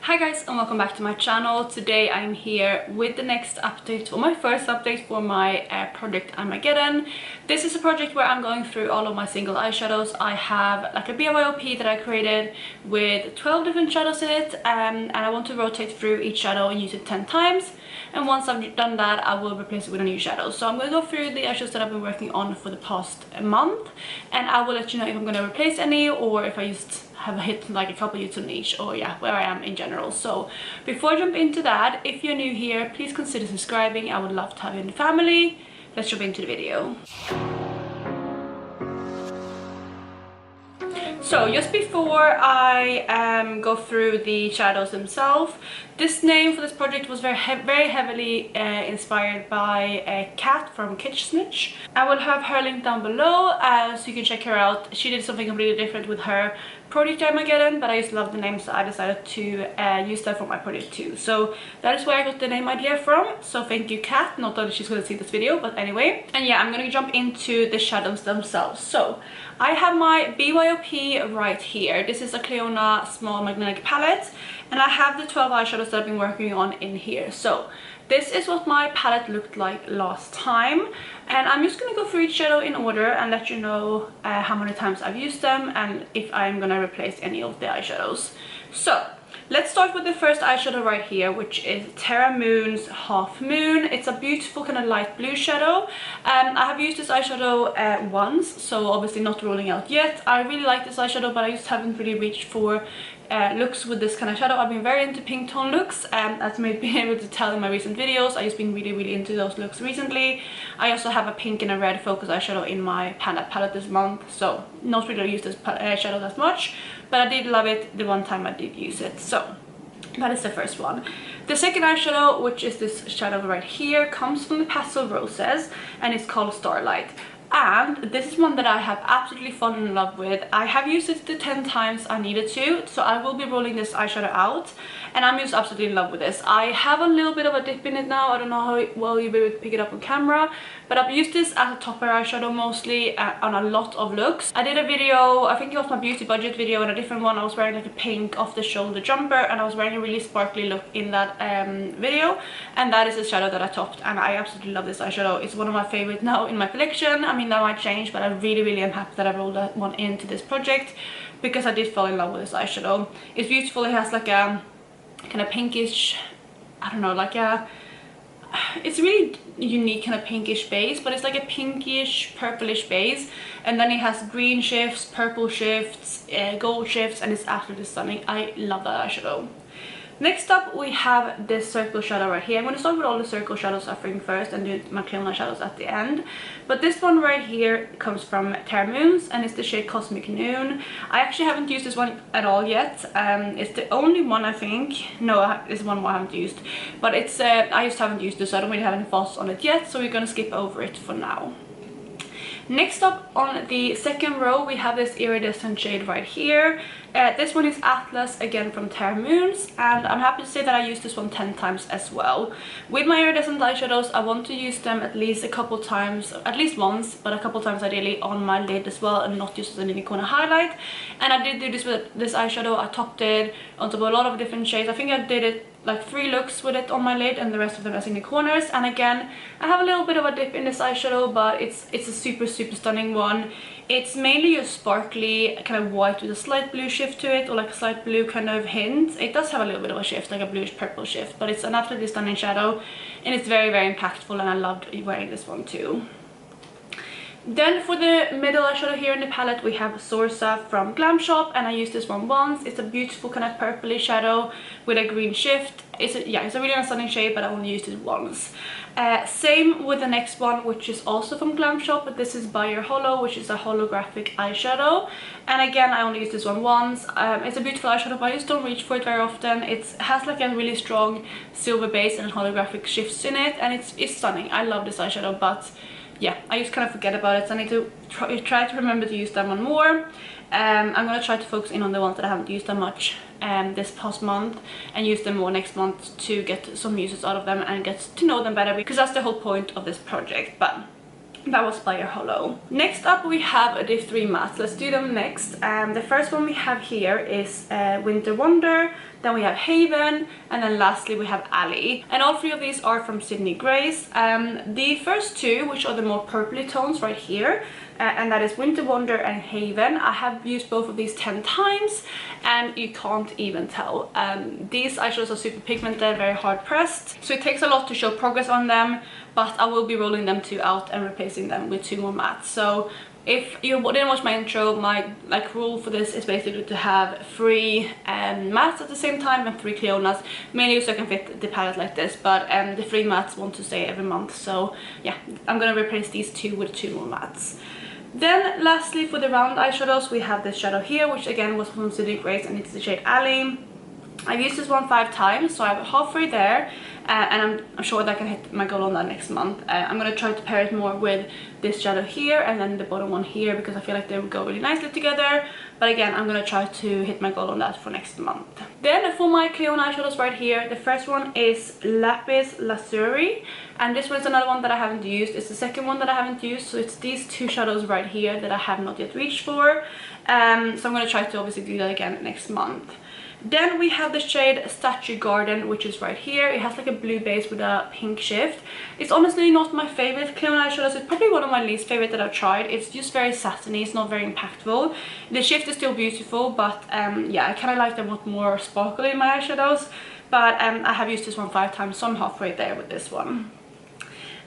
Hi guys and welcome back to my channel. Today I'm here with the next update, or my first update for my project Eyemageddon. This is a project where I'm going through all of my single eyeshadows. I have like a BYOP that I created with 12 different shadows in it, and I want to rotate through each shadow and use it 10 times. And once I've done that, I will replace it with a new shadow. So I'm going to go through the eyeshadows that I've been working on for the past month, and I will let you know if I'm going to replace any or if I just have hit like a couple use on each, or yeah, where I am in general. So before I jump into that, if you're new here, please consider subscribing. I would love to have you in the family. Let's jump into the video. So just before I go through the shadows themselves, this name for this project was very heavily inspired by a cat from Kitsch Snitch. I will have her link down below so you can check her out. She did something completely different with her project Eyemageddon, but I just love the name, so I decided to use that for my project too. So that is where I got the name idea from. So thank you, Kat. Not that she's going to see this video, but anyway. And yeah, I'm going to jump into the shadows themselves. So I have my BYOP right here. This is a Cleona small magnetic palette, and I have the 12 eyeshadows that I've been working on in here. So this is what my palette looked like last time, and I'm just going to go through each shadow in order and let you know how many times I've used them and if I'm going to replace any of the eyeshadows. So let's start with the first eyeshadow right here, which is Terra Moon's Half Moon. It's a beautiful kind of light blue shadow. I have used this eyeshadow once, so obviously not rolling out yet. I really like this eyeshadow, but I just haven't really reached for looks with this kind of shadow. I've been very into pink tone looks, as you may be able to tell in my recent videos. I've just been really into those looks recently. I also have a pink and a red focus eyeshadow in my Panda palette this month, so not really used this shadow that much, but I did love it the one time I did use it. So that is the first one. The second eyeshadow, which is this shadow right here, comes from the Pastel Roses, and it's called Starlight. And this is one that I have absolutely fallen in love with. I have used it the 10 times I needed to, so I will be rolling this eyeshadow out, and I'm just absolutely in love with this. I have a little bit of a dip in it now. I don't know how well you'll be able to pick it up on camera, but I've used this as a topper eyeshadow mostly on a lot of looks. I did a video, I think it was my beauty budget video, and a different one. I was wearing like a pink off the shoulder jumper, and I was wearing a really sparkly look in that video, and that is the shadow that I topped, and I absolutely love this eyeshadow. It's one of my favorite now in my collection. I mean, that might change, but I really am happy that I rolled that one into this project because I did fall in love with this eyeshadow. It's beautiful. It has like a kind of pinkish, I don't know, like a, it's really unique kind of pinkish base, but it's like a pinkish purplish base, and then it has green shifts, purple shifts, gold shifts, and it's absolutely stunning. I love that eyeshadow. Next up, we have this circle shadow right here. I'm going to start with all the circle shadows suffering first and do my Cleona shadows at the end. But this one right here comes from Terra Moon's, and it's the shade Cosmic Noon. I actually haven't used this one at all yet. It's the only one, I think. No, it's one more I haven't used. But it's I just haven't used this, so I don't really have any thoughts on it yet. So we're going to skip over it for now. Next up on the second row, we have this iridescent shade right here. This one is Atlas, again from Terra Moon's, and I'm happy to say that I used this one 10 times as well. With my iridescent eyeshadows, I want to use them at least a couple times, at least once, but a couple times ideally on my lid as well, and not just as an inner corner highlight. And I did do this with this eyeshadow. I topped it on top of a lot of different shades. I think I did it like 3 looks with it on my lid, and the rest of them as in the corners. And again, I have a little bit of a dip in this eyeshadow, but it's a super stunning one. It's mainly a sparkly kind of white with a slight blue shift to it, or like a slight blue kind of hint. It does have a little bit of a shift, like a bluish purple shift, but it's an absolutely stunning shadow, and it's very impactful, and I loved wearing this one too. Then for the middle eyeshadow here in the palette, we have Sorsa from Glam Shop, and I used this one once. It's a beautiful kind of purpley shadow with a green shift. It's a really stunning shade, but I only used it once. Same with the next one, which is also from Glam Shop, but this is By Your Hollow, which is a holographic eyeshadow. And again, I only used this one once. It's a beautiful eyeshadow, but I just don't reach for it very often. It has like a really strong silver base and holographic shifts in it, and it's stunning. I love this eyeshadow, but yeah, I just kind of forget about it, so I need to try to remember to use that one more. I'm going to try to focus in on the ones that I haven't used that much this past month, and use them more next month to get some uses out of them and get to know them better, because that's the whole point of this project. But That was by Hollow. Next up we have the 3 mattes. Let's do them next. The first one we have here is Winter Wonder, then we have Haven, and then lastly we have Alley. And all 3 of these are from Sydney Grace. The first 2, which are the more purpley tones right here, and that is Winter Wonder and Haven. I have used both of these 10 times and you can't even tell. These eyeshadows are super pigmented, very hard pressed, so it takes a lot to show progress on them, but I will be rolling them 2 out and replacing them with 2 more mattes. So if you didn't watch my intro, my rule for this is basically to have 3 mattes at the same time and 3 Cleonas, mainly so I can fit the palette like this, but the 3 mattes want to stay every month, so yeah, I'm gonna replace these 2 with 2 more mattes. Then lastly, for the round eyeshadows, we have this shadow here, which again was from Sydney Grace, and it's the shade Alley. I've used this one 5 times, so I'm halfway there, and I'm sure that I can hit my goal on that next month. I'm going to try to pair it more with this shadow here and then the bottom one here, because I feel like they will go really nicely together. But again, I'm going to try to hit my goal on that for next month. Then for my Cleon eyeshadows right here, the first one is Lapis Lazuli, and this one's another one that I haven't used. It's the second one that I haven't used, so it's these 2 shadows right here that I have not yet reached for. So I'm going to try to obviously do that again next month. Then we have the shade Statue Garden, which is right here. It has like a blue base with a pink shift. It's honestly not my favorite Cleon eyeshadows. It's probably one of my least favorite that I've tried. It's just very satiny, it's not very impactful. The shift is still beautiful, but yeah, I kind of like them with more sparkle in my eyeshadows. But I have used this one 5 times, so I'm halfway there with this one.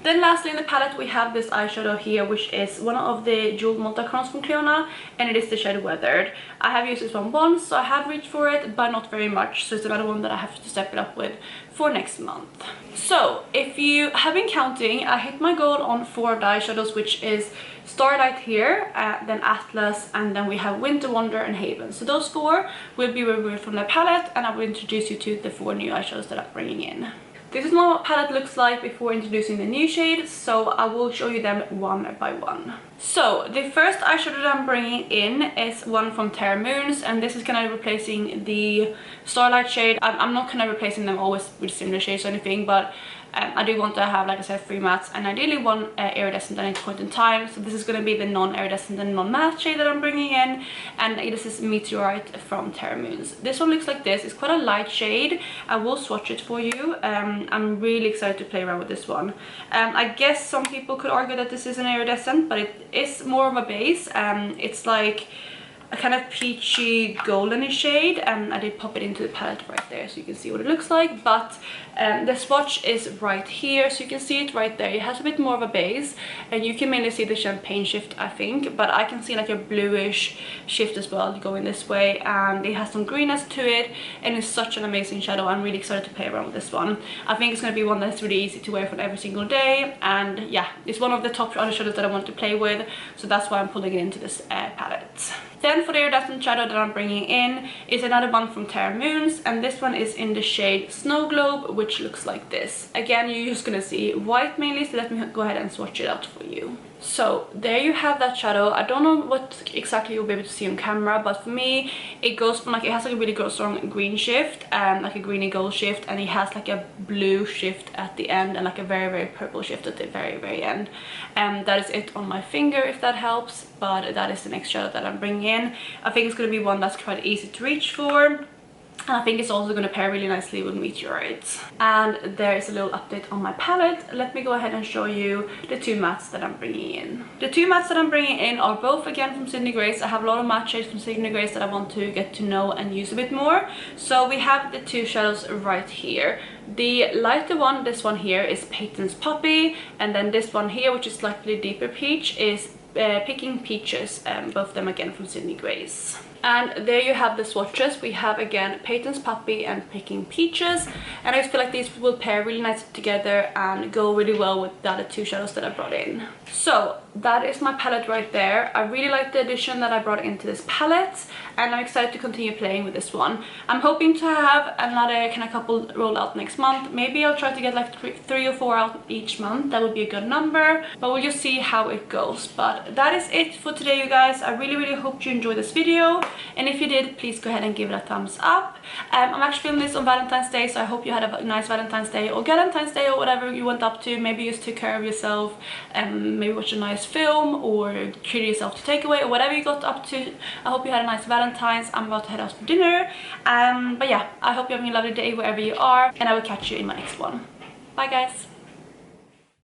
Then lastly in the palette we have this eyeshadow here, which is one of the Jewel Multicrons from Cleona, and it is the shade Weathered. I have used this one once, so I have reached for it, but not very much, so it's another one that I have to step it up with for next month. So if you have been counting, I hit my goal on 4 of the eyeshadows, which is Starlight here, then Atlas, and then we have Winter Wonder and Haven. So those 4 will be removed from the palette, and I will introduce you to the 4 new eyeshadows that I'm bringing in. This is what my palette looks like before introducing the new shades, so I will show you them one by one. So the first eyeshadow that I'm bringing in is one from Terra Moons, and this is kind of replacing the Starlight shade. I'm not kind of replacing them always with similar shades or anything, but I do want to have, like I said, 3 mattes and ideally 1 iridescent at any point in time. So this is going to be the non-iridescent and non-matte shade that I'm bringing in, and this is Meteorite from Terra Moons. This one looks like this. It's quite a light shade. I will swatch it for you. I'm really excited to play around with this one. I guess some people could argue that this is an iridescent, but it is more of a base. It's like a kind of peachy goldeny shade, and I did pop it into the palette right there so you can see what it looks like. But the swatch is right here, so you can see it right there. It has a bit more of a base, and you can mainly see the champagne shift, I think, but I can see like a bluish shift as well going this way, and it has some greenness to it, and it's such an amazing shadow. I'm really excited to play around with this one. I think it's going to be one that's really easy to wear for every single day, and yeah, it's one of the top eyeshadows that I want to play with, so that's why I'm pulling it into this palette. Then for the iridescent shadow that I'm bringing in is another one from Terra Moons, and this one is in the shade Snow Globe, which looks like this. Again, you're just gonna see white mainly, so let me go ahead and swatch it out for you. So there you have that shadow. I don't know what exactly you'll be able to see on camera, but for me it goes from like, it has like a really strong green shift and like a greeny gold shift, and it has like a blue shift at the end and like a very purple shift at the very end. That is it on my finger, if that helps, but that is the next shadow that I'm bringing in. I think it's going to be one that's quite easy to reach for. And I think it's also going to pair really nicely with Meteorites. And there is a little update on my palette. Let me go ahead and show you the 2 mattes that I'm bringing in. The 2 mattes that I'm bringing in are both again from Sydney Grace. I have a lot of matte shades from Sydney Grace that I want to get to know and use a bit more. So we have the 2 shadows right here. The lighter one, this one here, is Peyton's Poppy, and then this one here, which is slightly deeper peach, is Picking Peaches, both of them again from Sydney Grace. And there you have the swatches. We have again Peyton's Puppy and Picking Peaches, and I just feel like these will pair really nicely together and go really well with the other 2 shadows that I brought in. So that is my palette right there. I really like the addition that I brought into this palette, and I'm excited to continue playing with this one. I'm hoping to have another kind of couple roll out next month. Maybe I'll try to get like 3 or 4 out each month. That would be a good number, but we'll just see how it goes. But that is it for today, you guys. I really hope you enjoyed this video, and if you did, please go ahead and give it a thumbs up. I'm actually filming this on Valentine's Day, so I hope you had a nice Valentine's Day or Galentine's Day or whatever you went up to. Maybe just took care of yourself, maybe watch a nice film or treat yourself to takeaway or whatever you got up to. I hope you had a nice Valentine's. I'm about to head out for dinner. But yeah, I hope you're having a lovely day wherever you are, and I will catch you in my next one. Bye guys!